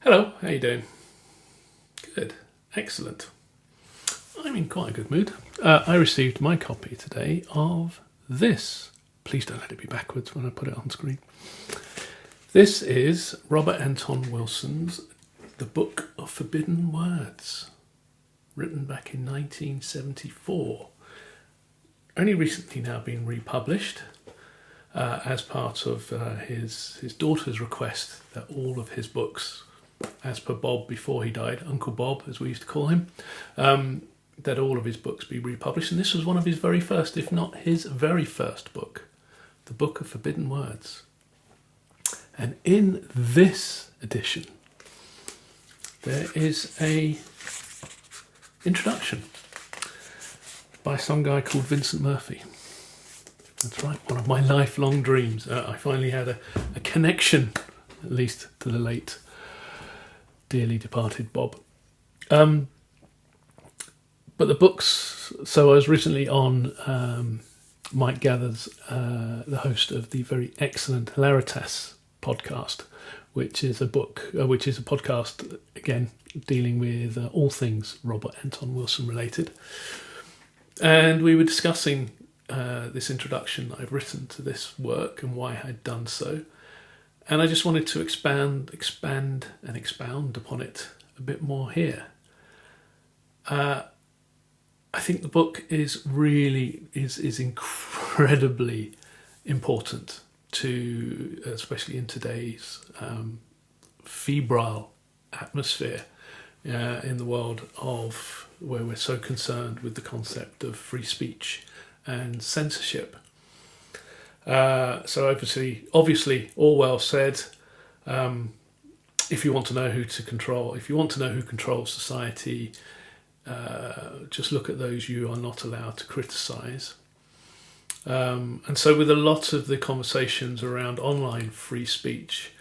Hello, how you doing? Good, excellent. I'm in quite a good mood. I received my copy today of this. Please don't let it be backwards when I put it on screen. This is Robert Anton Wilson's The Book of Forbidden Words, written back in 1974. Only recently now been republished as part of his daughter's request that all of his books, as per Bob before he died, Uncle Bob as we used to call him, that all of his books be republished. And this was one of his very first, if not his very first book, The Book of Forbidden Words. And in this edition, there is a introduction by some guy called Vincent Murphy. That's right, one of my lifelong dreams. I finally had a connection, at least to the late, dearly departed Bob. But the books, so I was recently on Mike Gather's, the host of the very excellent Hilaritas podcast, which is a podcast, again, dealing with all things Robert Anton Wilson related. And we were discussing this introduction that I've written to this work and why I had done so. And I just wanted to expand and expound upon it a bit more here. I think the book is incredibly important to, especially in today's febrile atmosphere in the world of where we're so concerned with the concept of free speech and censorship. So obviously, Orwell said, if you want to know who controls society, just look at those you are not allowed to criticise. And so with a lot of the conversations around online free speech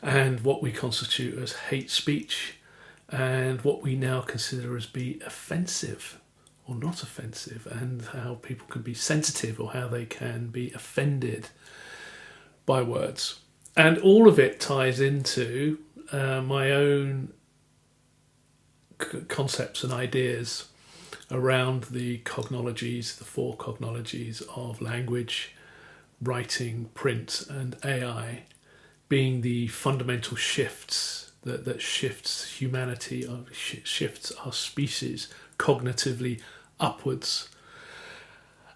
and what we constitute as hate speech and what we now consider as be offensive or not offensive, and how people can be sensitive or how they can be offended by words. And all of it ties into my own concepts and ideas around the cognologies, the four cognologies of language, writing, print, and AI being the fundamental shifts that shifts humanity, or shifts our species cognitively upwards.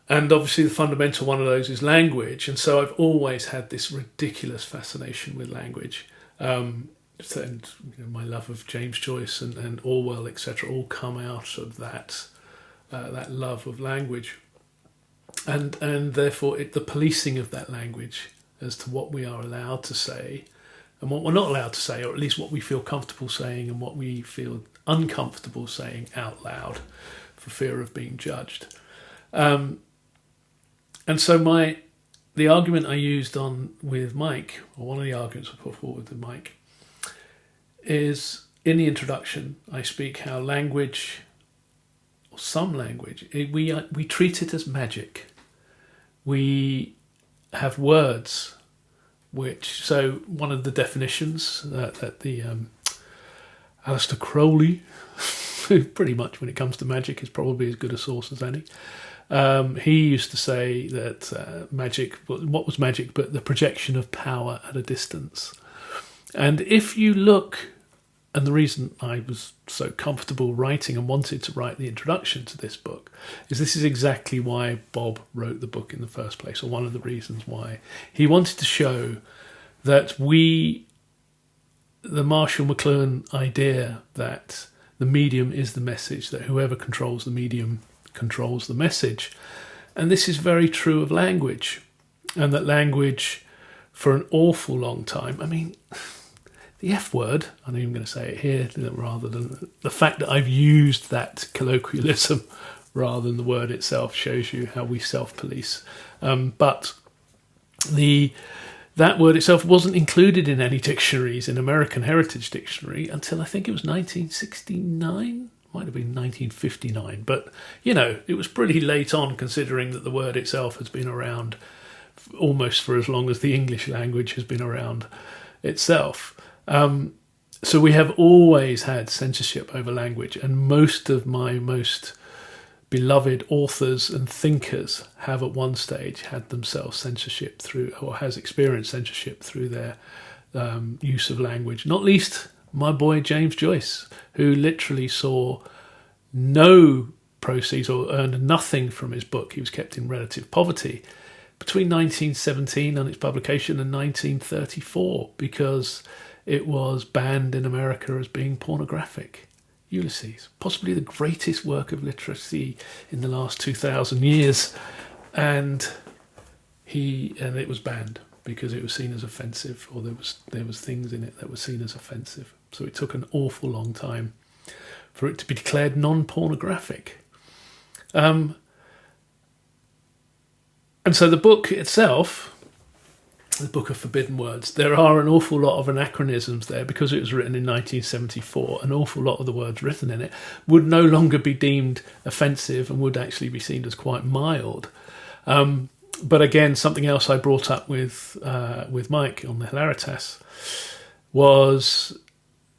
And obviously the fundamental one of those is language. And so I've always had this ridiculous fascination with language. And my love of James Joyce and Orwell, etc., all come out of that love of language, and therefore the policing of that language as to what we are allowed to say and what we're not allowed to say, or at least what we feel comfortable saying and what we feel uncomfortable saying out loud for fear of being judged. And so the argument I used with Mike, or one of the arguments I put forward to Mike, is in the introduction I speak how language, or some language, we treat it as magic. We have words so one of the definitions that the Aleister Crowley, who pretty much when it comes to magic is probably as good a source as any, he used to say that magic, what was magic but the projection of power at a distance. And if you look, and the reason I was so comfortable writing and wanted to write the introduction to this book is this is exactly why Bob wrote the book in the first place, or one of the reasons why. He wanted to show that the Marshall McLuhan idea that the medium is the message, that whoever controls the medium controls the message. And this is very true of language, and that language for an awful long time, I mean, the F word, I'm even going to say it here rather than the fact that I've used that colloquialism rather than the word itself shows you how we self-police. But that word itself wasn't included in any dictionaries, in American Heritage Dictionary, until I think it was 1969, might have been 1959. But, it was pretty late on, considering that the word itself has been around almost for as long as the English language has been around itself. So we have always had censorship over language, and most of my most beloved authors and thinkers have at one stage had themselves censorship through, or has experienced censorship through their use of language. Not least my boy James Joyce, who literally saw no proceeds or earned nothing from his book. He was kept in relative poverty between 1917 and its publication and 1934 because it was banned in America as being pornographic. Ulysses, possibly the greatest work of literacy in the last 2,000 years, and it was banned because it was seen as offensive, or there was things in it that were seen as offensive. So it took an awful long time for it to be declared non-pornographic. And so the book itself, the Book of Forbidden Words, there are an awful lot of anachronisms there because it was written in 1974. An awful lot of the words written in it would no longer be deemed offensive and would actually be seen as quite mild. But again, something else I brought up with Mike on the Hilaritas was,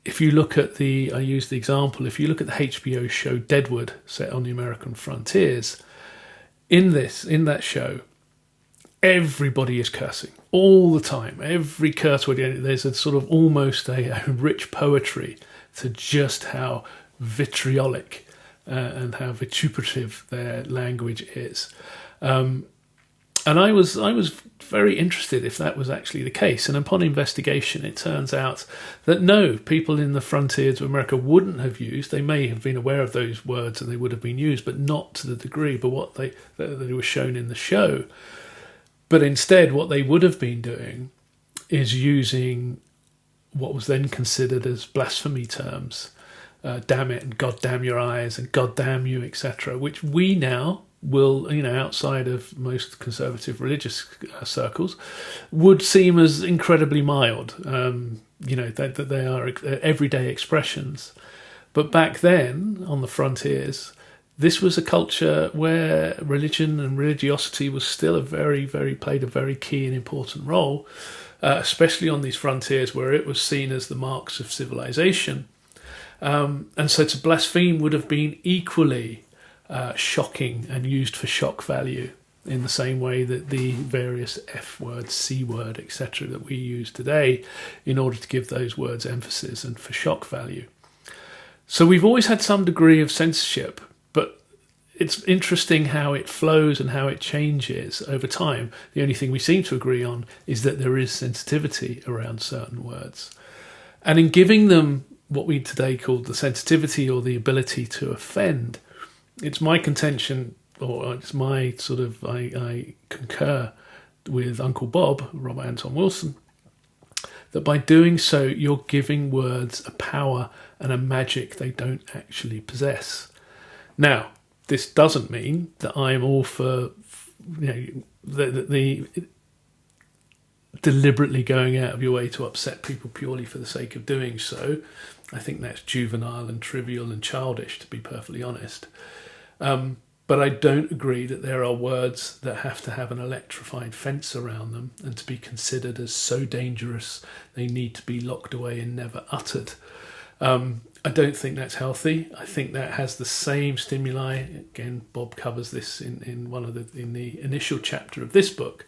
if you look at I used the example, if you look at the HBO show Deadwood, set on the American frontiers, in that show, everybody is cursing all the time. Every curse word, there's a sort of almost a rich poetry to just how vitriolic and how vituperative their language is. And I was very interested if that was actually the case. And upon investigation, it turns out that no, people in the frontiers of America wouldn't have used. They may have been aware of those words and they would have been used, but not to the degree but what they were shown in the show. But instead, what they would have been doing is using what was then considered as blasphemy terms, damn it, and God damn your eyes, and God damn you, etc., which we now will, outside of most conservative religious circles, would seem as incredibly mild, that they are everyday expressions. But back then, on the frontiers, this was a culture where religion and religiosity was still played a very key and important role, especially on these frontiers where it was seen as the marks of civilization. And so to blaspheme would have been equally shocking and used for shock value in the same way that the various F word, C word, etc. that we use today in order to give those words emphasis and for shock value. So we've always had some degree of censorship, but it's interesting how it flows and how it changes over time. The only thing we seem to agree on is that there is sensitivity around certain words. And in giving them what we today call the sensitivity or the ability to offend, it's my contention, or it's my sort of, I concur with Uncle Bob, Robert Anton Wilson, that by doing so, you're giving words a power and a magic they don't actually possess. Now, this doesn't mean that I'm all for the deliberately going out of your way to upset people purely for the sake of doing so. I think that's juvenile and trivial and childish, to be perfectly honest. But I don't agree that there are words that have to have an electrified fence around them and to be considered as so dangerous they need to be locked away and never uttered. I don't think that's healthy. I think that has the same stimuli. Again, Bob covers this in the initial chapter of this book,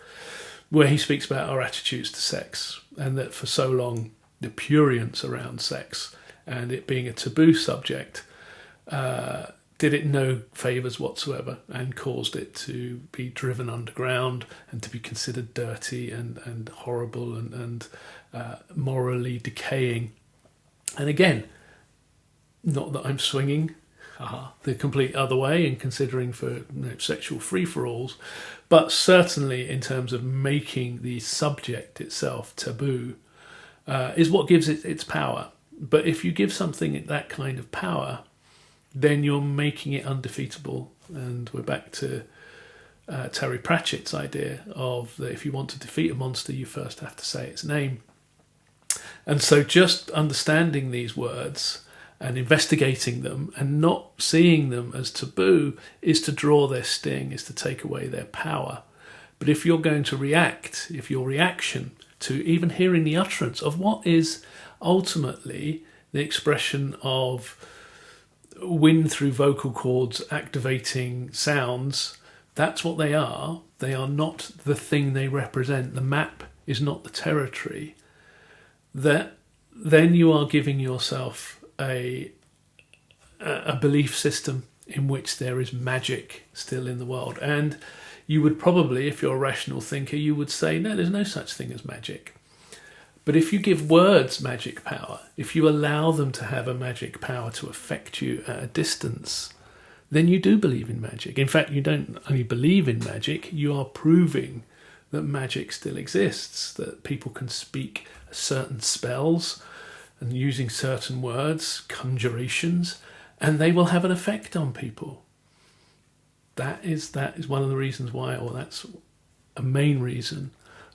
where he speaks about our attitudes to sex, and that for so long the prurience around sex and it being a taboo subject did it no favours whatsoever and caused it to be driven underground and to be considered dirty and horrible and morally decaying. And again, not that I'm swinging the complete other way and considering for sexual free-for-alls, but certainly in terms of making the subject itself taboo is what gives it its power. But if you give something that kind of power, then you're making it undefeatable. And we're back to Terry Pratchett's idea of that if you want to defeat a monster, you first have to say its name. And so just understanding these words and investigating them and not seeing them as taboo is to draw their sting, is to take away their power. But if you're going to react, if your reaction to even hearing the utterance of what is ultimately the expression of wind through vocal cords activating sounds. That's what they are. They are not the thing they represent. The map is not the territory. That then you are giving yourself a belief system in which there is magic still in the world. And you would probably, if you're a rational thinker, you would say, no, there's no such thing as magic. But if you give words magic power, if you allow them to have a magic power to affect you at a distance, then you do believe in magic. In fact, you don't only believe in magic, you are proving that magic still exists, that people can speak certain spells and using certain words, conjurations, and they will have an effect on people. That is one of the reasons why, or that's a main reason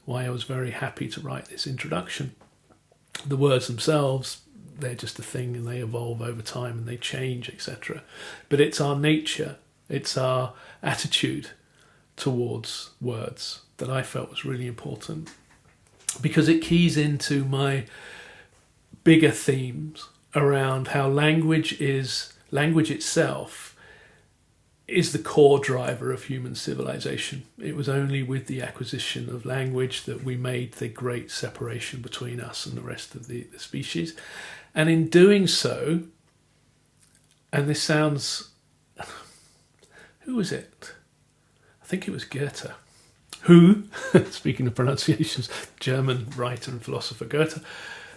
why I was very happy to write this introduction. The words themselves, they're just a thing and they evolve over time and they change, etc. But it's our nature, it's our attitude towards words that I felt was really important, because it keys into my bigger themes around how language itself is the core driver of human civilization. It was only with the acquisition of language that we made the great separation between us and the rest of the species. And in doing so, and this sounds, who was it? I think it was Goethe. Who, speaking of pronunciations, German writer and philosopher Goethe,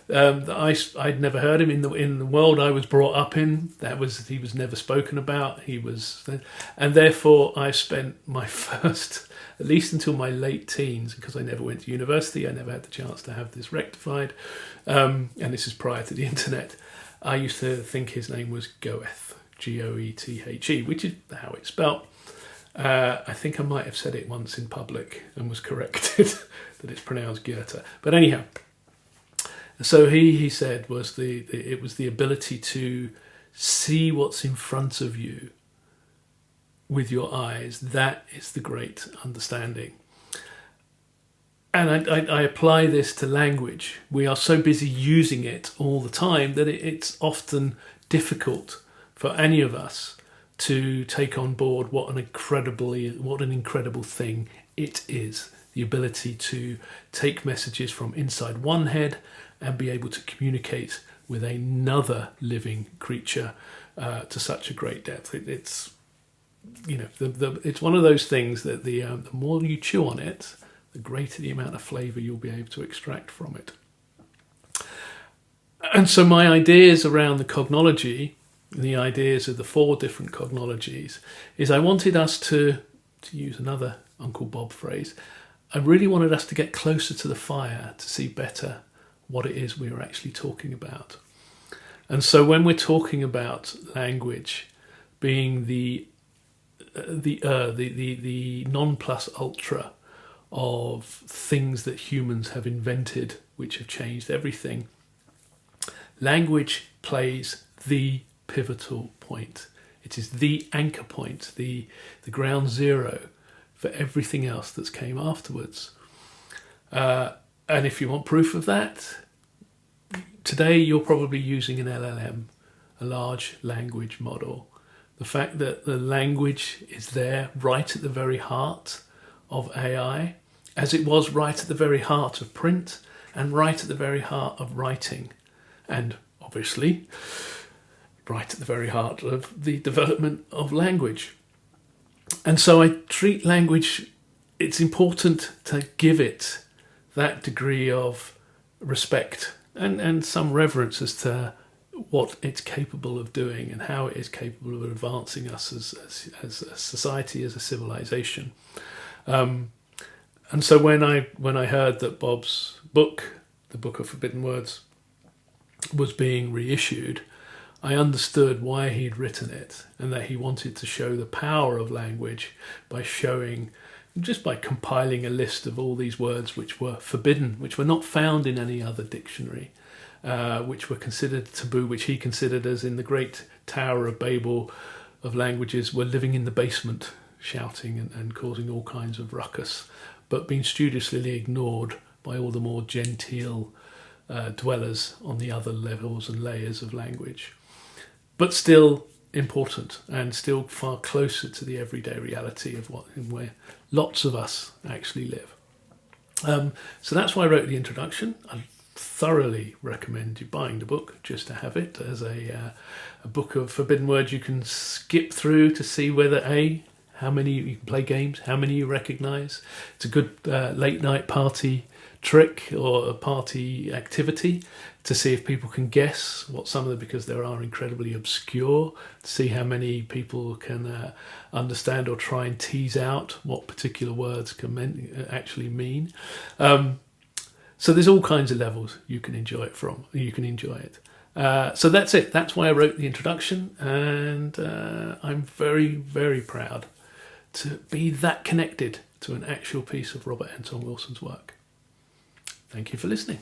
I'd never heard him in the world I was brought up in. He was never spoken about. And therefore I spent my first, at least until my late teens, because I never went to university, I never had the chance to have this rectified, and this is prior to the internet. I used to think his name was Goethe, Goethe, which is how it's spelt. I think I might have said it once in public and was corrected that it's pronounced Goethe. But anyhow. So he said it was the ability to see what's in front of you with your eyes. That is the great understanding. And I apply this to language. We are so busy using it all the time that it's often difficult for any of us to take on board what an incredible thing it is. The ability to take messages from inside one head and be able to communicate with another living creature to such a great depth. It's it's one of those things that the more you chew on it, the greater the amount of flavour you'll be able to extract from it. And so my ideas around the cognology, the ideas of the 4 different cognologies, is I wanted us to use another Uncle Bob phrase, I really wanted us to get closer to the fire to see better what it is we are actually talking about. And so when we're talking about language being the non plus ultra of things that humans have invented which have changed everything, language plays the pivotal point. It is the anchor point, the ground zero for everything else that's came afterwards. And if you want proof of that, today you're probably using an LLM, a large language model. The fact that the language is there right at the very heart of AI, as it was right at the very heart of print and right at the very heart of writing, and obviously right at the very heart of the development of language. And so I treat language, it's important to give it that degree of respect and some reverence as to what it's capable of doing and how it is capable of advancing us as a society, as a civilization. And so when I heard that Bob's book, The Book of Forbidden Words, was being reissued, I understood why he'd written it, and that he wanted to show the power of language by compiling a list of all these words which were forbidden, which were not found in any other dictionary, which were considered taboo, which he considered as in the great Tower of Babel of languages, were living in the basement, shouting and causing all kinds of ruckus, but being studiously ignored by all the more genteel dwellers on the other levels and layers of language, but still important and still far closer to the everyday reality of where lots of us actually live. So that's why I wrote the introduction. I thoroughly recommend you buying the book just to have it as a book of forbidden words you can skip through to see whether how many you can play games, how many you recognise. It's a good late night party trick or a party activity to see if people can guess what some of them, because they are incredibly obscure, to see how many people can understand or try and tease out what particular words can actually mean. So there's all kinds of levels you can enjoy it from. You can enjoy it. So that's it. That's why I wrote the introduction, and I'm very, very proud to be that connected to an actual piece of Robert Anton Wilson's work. Thank you for listening.